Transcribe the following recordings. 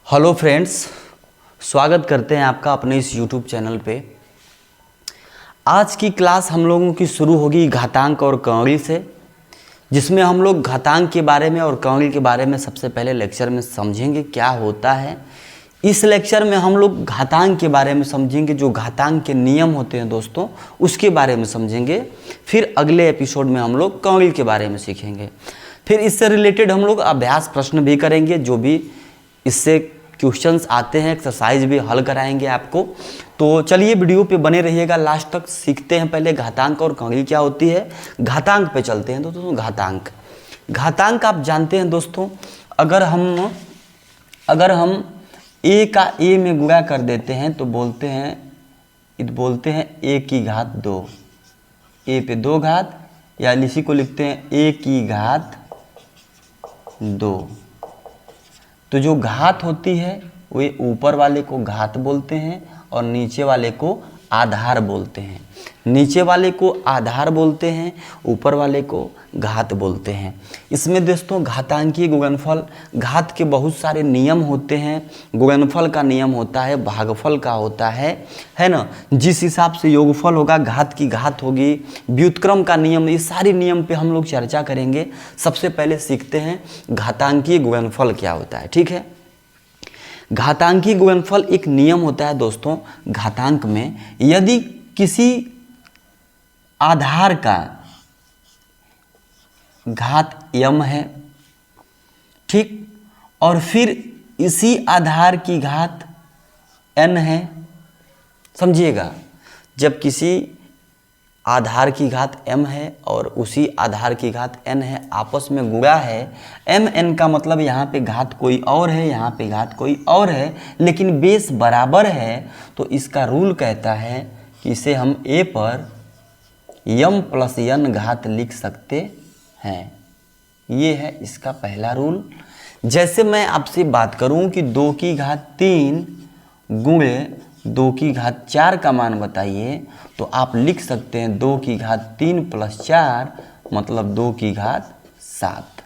Hello friends, स्वागत करते हैं आपका अपने इस यूट्यूब चैनल पे। आज की क्लास हम लोगों की शुरू होगी घातांक और कौड़ी से, जिसमें हम लोग घातांक के बारे में और कौड़ी के बारे में सबसे पहले लेक्चर में समझेंगे क्या होता है। इस लेक्चर में हम लोग घातांक के बारे में समझेंगे, जो घातांक के नियम होते हैं दोस्तों उसके बारे में समझेंगे। फिर अगले एपिसोड में हम लोग कौड़ी के बारे में सीखेंगे। फिर इससे रिलेटेड हम लोग अभ्यास प्रश्न भी करेंगे, जो भी इससे क्वेश्चंस आते हैं एक्सरसाइज भी हल कराएंगे आपको। तो चलिए वीडियो पे बने रहिएगा लास्ट तक। सीखते हैं पहले घातांक और कौड़ी क्या होती है। घातांक पे चलते हैं दोस्तों। घातांक आप जानते हैं दोस्तों, अगर हम a का a में गुणा कर देते हैं तो बोलते हैं a की घात 2, a पे 2 घात, या इसी को लिखते हैं a की घात 2। तो जो घात होती है वे ऊपर वाले को घात बोलते हैं और नीचे वाले को आधार बोलते हैं। नीचे वाले को आधार बोलते हैं, ऊपर वाले को घात बोलते हैं। इसमें दोस्तों घातांकीय गुणनफल, घात के बहुत सारे नियम होते हैं। गुणनफल का नियम होता है, भागफल का होता है ना। जिस हिसाब से योगफल होगा, घात की घात होगी, व्युत्क्रम का नियम, ये सारे नियम पे हम लोग चर्चा करेंगे। सबसे पहले सीखते हैं घातांकीय गुणनफल क्या होता है। ठीक है, घातांकीय गुणनफल एक नियम होता है दोस्तों। घातांक में यदि किसी आधार का घात m है, ठीक, और फिर इसी आधार की घात n है। समझिएगा, जब किसी आधार की घात m है और उसी आधार की घात n है, आपस में गुणा है। m n का मतलब यहाँ पे घात कोई और है, यहाँ पे घात कोई और है, लेकिन बेस बराबर है। तो इसका रूल कहता है कि इसे हम a पर m प्लस n घात लिख सकते हैं। ये है इसका पहला रूल। जैसे मैं आपसे बात करूं कि 2 की घात 3 गुणे 2 की घात 4 का मान बताइए, तो आप लिख सकते हैं 2 की घात 3 प्लस 4 मतलब 2 की घात 7।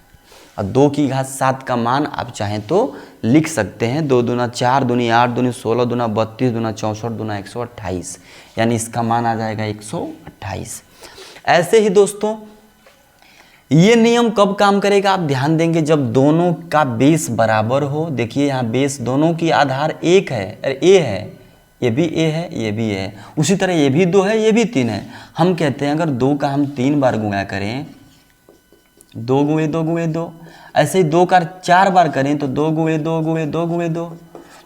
और 2 की घात 7 का मान आप चाहें तो लिख सकते हैं 2 दूना 4 दूनी 8 दूनी 16 दूना 32 दूना 64 दूना 128, यानी इसका मान आ जाएगा 128। ऐसे ही दोस्तों ये नियम कब काम करेगा आप ध्यान देंगे, जब दोनों का बेस बराबर हो। देखिए यहाँ बेस दोनों की आधार 1 है, a है, ये भी a है, ये भी a है। उसी तरह ये भी 2 है, ये भी 3 है। हम कहते हैं अगर 2 का हम 3 बार गुणा करें, 2 गुणे 2 गुणे 2, ऐसे ही 2 का 4 बार करें तो 2 गुणे 2 गुणे 2 गुणे 2,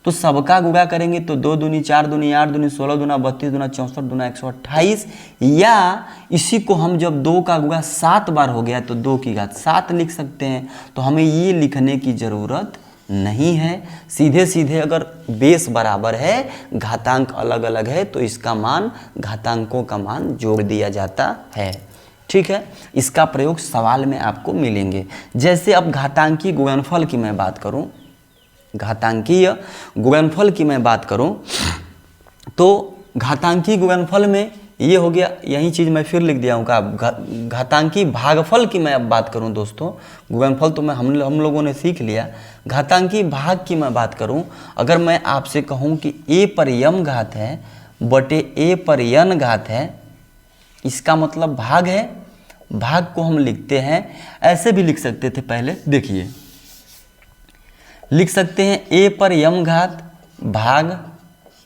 तो सबका गुणा करेंगे तो 2 दूनी 4 दूनी 8 दूनी 16 दूना 32 दूना 64 दूना 128, या इसी को हम जब 2 का गुणा 7 बार हो गया तो 2 की घात 7 लिख सकते हैं। तो हमें ये लिखने की ज़रूरत नहीं है। सीधे सीधे अगर बेस बराबर है, घातांक अलग अलग है, तो इसका मान, घातांकों का मान जोड़ दिया जाता है। ठीक है, इसका प्रयोग सवाल में आपको मिलेंगे। जैसे अब घातांकीय गुणनफल की मैं बात करूं, घातांकीय गुणनफल की मैं बात करूं तो घातांकीय गुणनफल में ये हो गया, यही चीज़ मैं फिर लिख दिया हूँ का। घातांकीय भागफल की मैं अब बात करूं दोस्तों, गुणनफल तो मैं हम लोगों ने सीख लिया। घातांकीय भाग की मैं बात करूं, अगर मैं आपसे कहूं कि a पर m घात है बटे a पर n घात है, इसका मतलब भाग है। भाग को हम लिखते हैं, ऐसे भी लिख सकते थे पहले, देखिए लिख सकते हैं a पर m घात भाग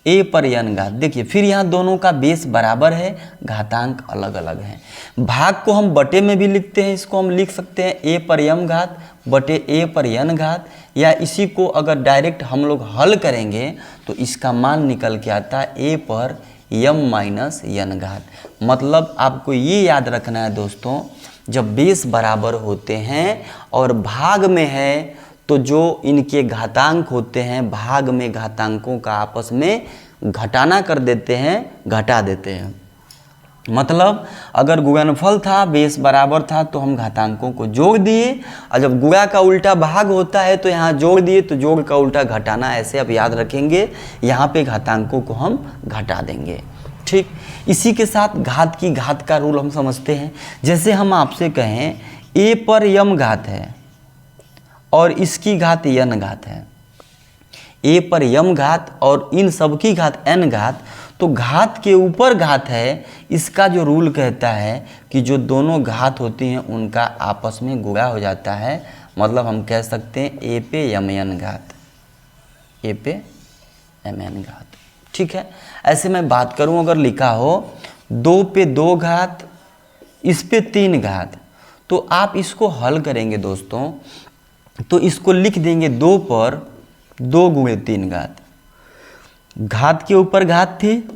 a पर n घात। देखिए फिर यहाँ दोनों का बेस बराबर है, घातांक अलग अलग हैं। भाग को हम बटे में भी लिखते हैं, इसको हम लिख सकते हैं a पर m घात बटे a पर n घात, या इसी को अगर डायरेक्ट हम लोग हल करेंगे तो इसका मान निकल के आता है a पर m माइनस n घात। मतलब आपको ये याद रखना है दोस्तों, जब बेस बराबर होते हैं और भाग में है तो जो इनके घातांक होते हैं, भाग में घातांकों का आपस में घटाना कर देते हैं, घटा देते हैं। मतलब अगर गुणनफल था, बेस बराबर था, तो हम घातांकों को जोड़ दिए, और जब गुणा का उल्टा भाग होता है तो यहाँ जोड़ दिए, तो जोड़ का उल्टा घटाना। ऐसे आप याद रखेंगे, यहाँ पे घातांकों को हम घटा देंगे। ठीक, इसी के साथ घात की घात का रूल हम समझते हैं। जैसे हम आपसे कहें a पर m घात है और इसकी घात n घात है, ए पर यम घात और इन सब की घात n घात, तो घात के ऊपर घात है, इसका जो रूल कहता है कि जो दोनों घात होती हैं उनका आपस में गुणा हो जाता है। मतलब हम कह सकते हैं ए पे mn घात, ए पे mn घात। ठीक है, ऐसे मैं बात करूं अगर लिखा हो 2 पे 2 घात, इस पे 3 घात, तो आप इसको हल करेंगे दोस्तों, तो इसको लिख देंगे 2 पर 2 गुणे 3 घात। घात के ऊपर घात थी,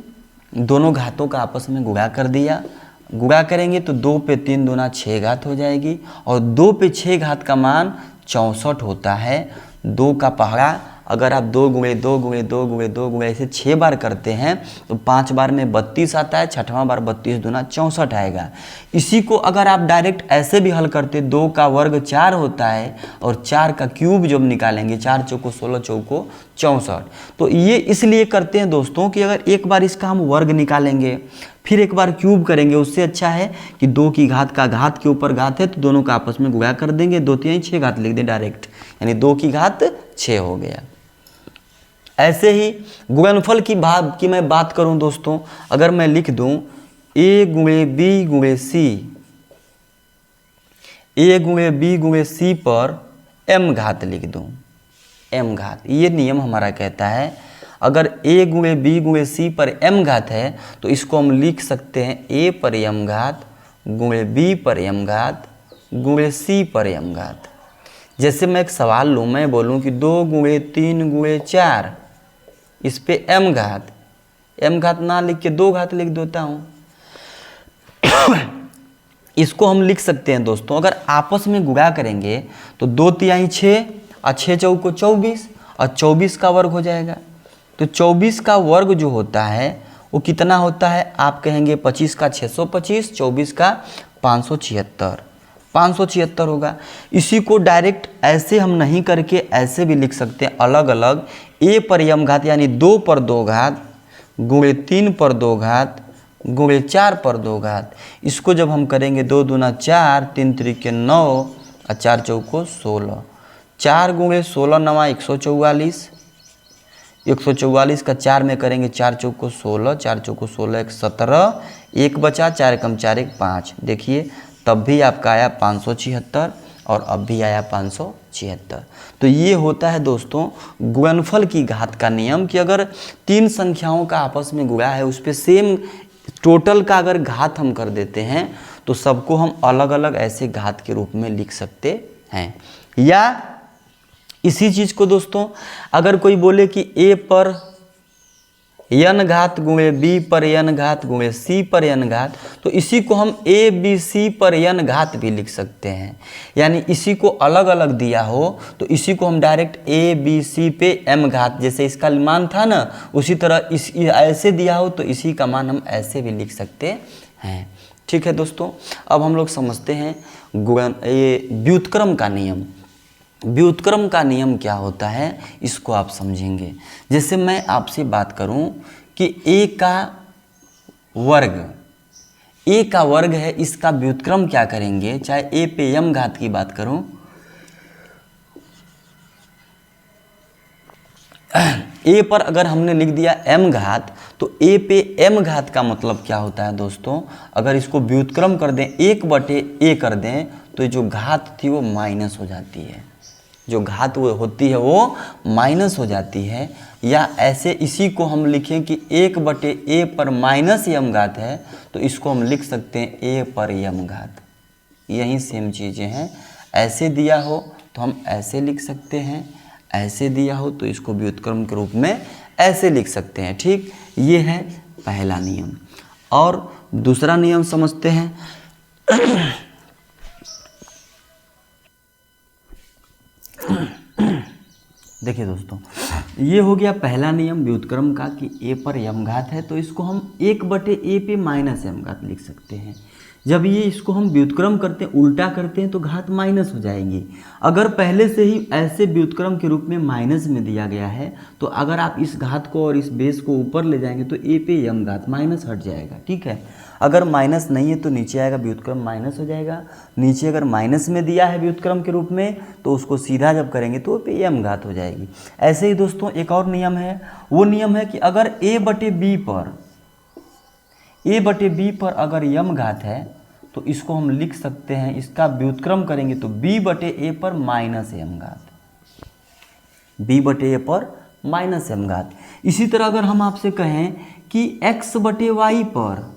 दोनों घातों का आपस में गुणा कर दिया। गुणा करेंगे तो 2 पे 3 दूना 6 घात हो जाएगी, और 2 पे 6 घात का मान 64 होता है। 2 का पहाड़ा अगर आप 2 गुणे 2 गुणे 2 गुणे 2 गुणे ऐसे 6 बार करते हैं तो 5 बार में 32 आता है, 6वां बार 32 दूना 64 आएगा। इसी को अगर आप डायरेक्ट ऐसे भी हल करते, 2 का वर्ग 4 होता है और 4 का क्यूब जब निकालेंगे, 4 चौको 16 चौको 64। तो ये इसलिए करते हैं दोस्तों कि अगर एक बार इसका हम वर्ग निकालेंगे फिर एक बार क्यूब करेंगे, उससे अच्छा है कि 2 की घात का घात के ऊपर घात है तो दोनों का आपस में गुणा कर देंगे, 2 3 6 घात लिख दें डायरेक्ट, यानी 2 की घात 6 हो गया। ऐसे ही गुणनफल की मैं बात करूं दोस्तों, अगर मैं लिख दूं a गुणे b गुणे c, a गुणे b गुणे c पर m घात लिख दूं, m घात, ये नियम हमारा कहता है अगर a गुणे b गुणे c पर m घात है तो इसको हम लिख सकते हैं a पर m घात गुणे b पर m घात गुणे c पर m घात। जैसे मैं एक सवाल लूँ, मैं बोलूँ कि 2 गुणे 3 गुणे 4, इस पे m घात ना लिख के 2 घात लिख देता हूँ। इसको हम लिख सकते हैं दोस्तों, अगर आपस में गुणा करेंगे तो 2 तिहाई 6 और 6 चौको 24 और 24 का वर्ग हो जाएगा। तो 24 का वर्ग जो होता है वो कितना होता है, आप कहेंगे 25 का 625, 24 का 576, 576 होगा। इसी को डायरेक्ट ऐसे हम नहीं करके ऐसे भी लिख सकते हैं अलग अलग, a पर m घात यानी 2 पर 2 घात गुणे 3 पर 2 घात गुणे 4 पर 2 घात। इसको जब हम करेंगे 2 दूना 4, 3 त्रिके 9 और 4 चौको 16, 4 गुणे 16 नवा 144, 144 का 4 में करेंगे 4 चौको 16, 4 चौको 16 1 17, 1 बचा, 4 कम 4 1 5। देखिए तब भी आपका आया 576 और अब भी आया 576। तो ये होता है दोस्तों गुणनफल की घात का नियम कि अगर 3 संख्याओं का आपस में गुणा है, उस पर सेम टोटल का अगर घात हम कर देते हैं तो सबको हम अलग अलग ऐसे घात के रूप में लिख सकते हैं। या इसी चीज़ को दोस्तों अगर कोई बोले कि a पर n घात गुणे b पर n घात गुणे c पर n घात, तो इसी को हम a b c पर n घात भी लिख सकते हैं। यानी इसी को अलग अलग दिया हो तो इसी को हम डायरेक्ट a b c पे m घात, जैसे इसका मान था ना, उसी तरह इस ऐसे दिया हो तो इसी का मान हम ऐसे भी लिख सकते हैं। ठीक है दोस्तों, अब हम लोग समझते हैं ये व्युत्क्रम का नियम। व्युत्क्रम का नियम क्या होता है इसको आप समझेंगे। जैसे मैं आपसे बात करूं कि a का वर्ग है, इसका व्युत्क्रम क्या करेंगे, चाहे a पे m घात की बात करूं, a पर अगर हमने लिख दिया m घात तो a पे m घात का मतलब क्या होता है दोस्तों, अगर इसको व्युत्क्रम कर दें 1/a कर दें तो जो घात थी वो माइनस हो जाती है, जो घात वो होती है वो माइनस हो जाती है। या ऐसे इसी को हम लिखें कि 1/a पर माइनस m घात है तो इसको हम लिख सकते हैं a पर m घात। यही सेम चीज़ें हैं, ऐसे दिया हो तो हम ऐसे लिख सकते हैं, ऐसे दिया हो तो इसको व्युत्क्रम के रूप में ऐसे लिख सकते हैं। ठीक, ये है पहला नियम। और दूसरा नियम समझते हैं। देखिए दोस्तों, ये हो गया पहला नियम व्युत्क्रम का कि a पर m घात है तो इसको हम 1/a पे माइनस m घात लिख सकते हैं। जब ये इसको हम व्युत्क्रम करते हैं, उल्टा करते हैं तो घात माइनस हो जाएगी। अगर पहले से ही ऐसे व्युत्क्रम के रूप में माइनस में दिया गया है तो अगर आप इस घात को और इस बेस को ऊपर ले जाएंगे तो a पे m घात माइनस हट जाएगा। ठीक है, अगर माइनस नहीं है तो नीचे आएगा व्युत्क्रम माइनस हो जाएगा, नीचे अगर माइनस में दिया है व्युत्क्रम के रूप में तो उसको सीधा जब करेंगे तो पे m घात हो जाएगी। ऐसे ही दोस्तों एक और नियम है, वो नियम है कि अगर a बटे b पर अगर m घात है तो इसको हम लिख सकते हैं, इसका व्युत्क्रम करेंगे तो b बटे a पर माइनस m घात, b बटे a पर माइनस m घात। इसी तरह अगर हम आपसे कहें कि x बटे y पर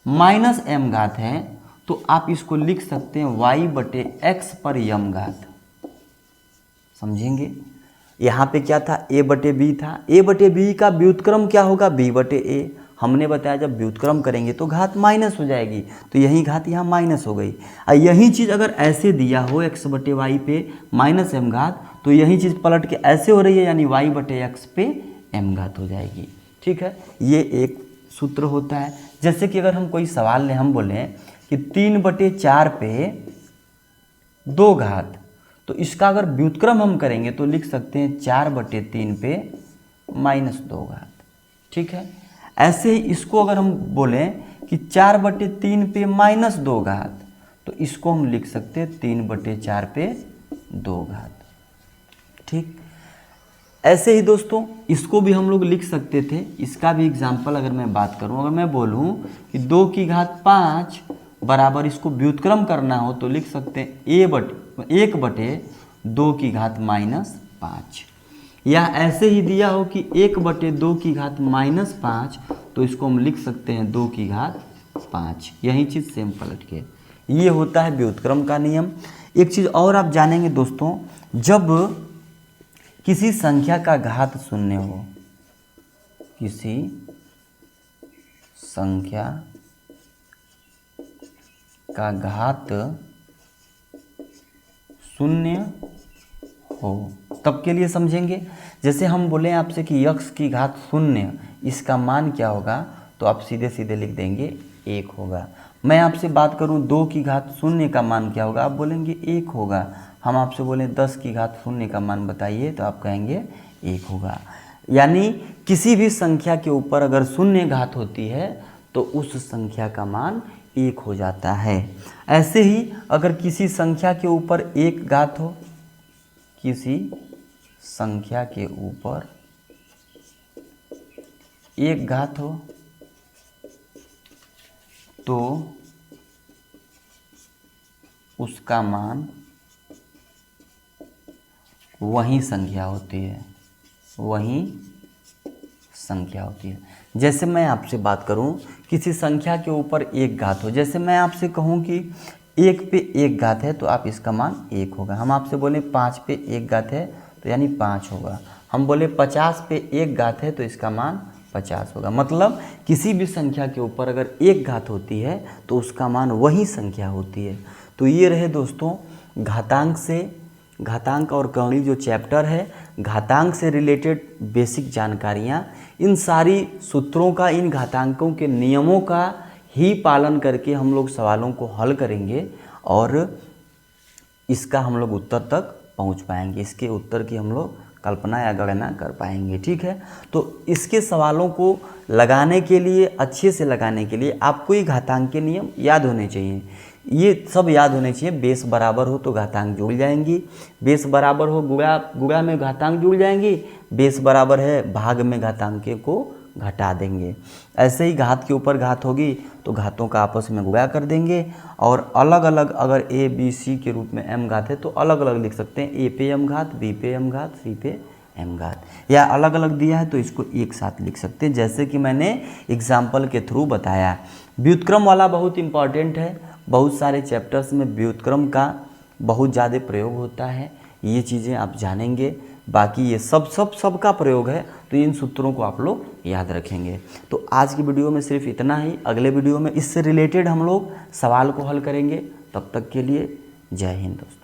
माइनस m घात है तो आप इसको लिख सकते हैं y बटे x पर m घात। समझेंगे, यहाँ पे क्या था, a बटे b था, a बटे b का व्युत्क्रम क्या होगा, b बटे a। हमने बताया जब व्युत्क्रम करेंगे तो घात माइनस हो जाएगी, तो यही घात यहाँ माइनस हो गई। यही चीज़ अगर ऐसे दिया हो x बटे y पे माइनस m घात तो यही चीज़ पलट के ऐसे हो रही है, यानी y बटे x पे m घात हो जाएगी। ठीक है, ये एक सूत्र होता है। जैसे कि अगर हम कोई सवाल लें, हम बोलें कि 3 बटे 4 पे 2 घात, तो इसका अगर व्युत्क्रम हम करेंगे तो लिख सकते हैं 4 बटे 3 पे माइनस 2 घात। ठीक है, ऐसे ही इसको अगर हम बोलें कि 4 बटे 3 पे माइनस 2 घात तो इसको हम लिख सकते हैं 3 बटे 4 पे 2 घात। ठीक, ऐसे ही दोस्तों इसको भी हम लोग लिख सकते थे। इसका भी एग्जाम्पल अगर मैं बात करूं, अगर मैं बोलूं कि 2 की घात 5 बराबर, इसको व्युत्क्रम करना हो तो लिख सकते हैं 1 बटे 2 की घात माइनस 5, या ऐसे ही दिया हो कि 1 बटे 2 की घात माइनस 5 तो इसको हम लिख सकते हैं 2 की घात 5। यही चीज़ सेम पलट के, ये होता है व्युत्क्रम का नियम। एक चीज़ और आप जानेंगे दोस्तों, जब किसी संख्या का घात शून्य हो, किसी संख्या का घात शून्य हो तब के लिए समझेंगे। जैसे हम बोले आपसे कि x की घात शून्य, इसका मान क्या होगा, तो आप सीधे सीधे लिख देंगे 1 होगा। मैं आपसे बात करूं 2 की घात शून्य का मान क्या होगा, आप बोलेंगे 1 होगा। हम आपसे बोलें 10 की घात शून्य का मान बताइए तो आप कहेंगे 1 होगा। यानी किसी भी संख्या के ऊपर अगर शून्य घात होती है तो उस संख्या का मान 1 हो जाता है। ऐसे ही अगर किसी संख्या के ऊपर 1 घात हो, किसी संख्या के ऊपर 1 घात हो तो उसका मान वही संख्या होती है, वही संख्या होती है। जैसे मैं आपसे बात करूं किसी संख्या के ऊपर 1 घात हो, जैसे मैं आपसे कहूं कि 1 पे 1 घात है तो आप इसका मान 1 होगा। हम आपसे बोले 5 पे 1 घात है तो यानी 5 होगा। हम बोले 50 पे 1 घात है तो इसका मान 50 होगा। मतलब किसी भी संख्या के ऊपर अगर 1 घात होती है तो उसका मान वही संख्या होती है। तो ये रहे दोस्तों घातांक और कवनी जो चैप्टर है, घातांक से रिलेटेड बेसिक जानकारियाँ। इन सारी सूत्रों का, इन घातांकों के नियमों का ही पालन करके हम लोग सवालों को हल करेंगे और इसका हम लोग उत्तर तक पहुंच पाएंगे, इसके उत्तर की हम लोग कल्पना या गणना कर पाएंगे। ठीक है, तो इसके सवालों को लगाने के लिए, अच्छे से लगाने के लिए आपको ये घातांक के नियम याद होने चाहिए। ये सब याद होने चाहिए। बेस बराबर हो तो घातांक जुड़ जाएंगी, बेस बराबर हो गुणा में घातांक जुड़ जाएंगी, बेस बराबर है भाग में घातांक को घटा देंगे। ऐसे ही घात के ऊपर घात होगी तो घातों का आपस में गुणा कर देंगे और अलग अलग अगर a b c के रूप में m घात है तो अलग अलग लिख सकते हैं, a पे m घात, b पे m घात, c पे m घात, या अलग अलग दिया है तो इसको एक साथ लिख सकते हैं, जैसे कि मैंने एग्जाम्पल के थ्रू बताया। व्युत्क्रम वाला बहुत इंपॉर्टेंट है, बहुत सारे चैप्टर्स में व्युत्क्रम का बहुत ज़्यादा प्रयोग होता है, ये चीज़ें आप जानेंगे। बाकी ये सबका प्रयोग है, तो इन सूत्रों को आप लोग याद रखेंगे। तो आज की वीडियो में सिर्फ इतना ही। अगले वीडियो में इससे रिलेटेड हम लोग सवाल को हल करेंगे। तब तक के लिए जय हिंद दोस्तों।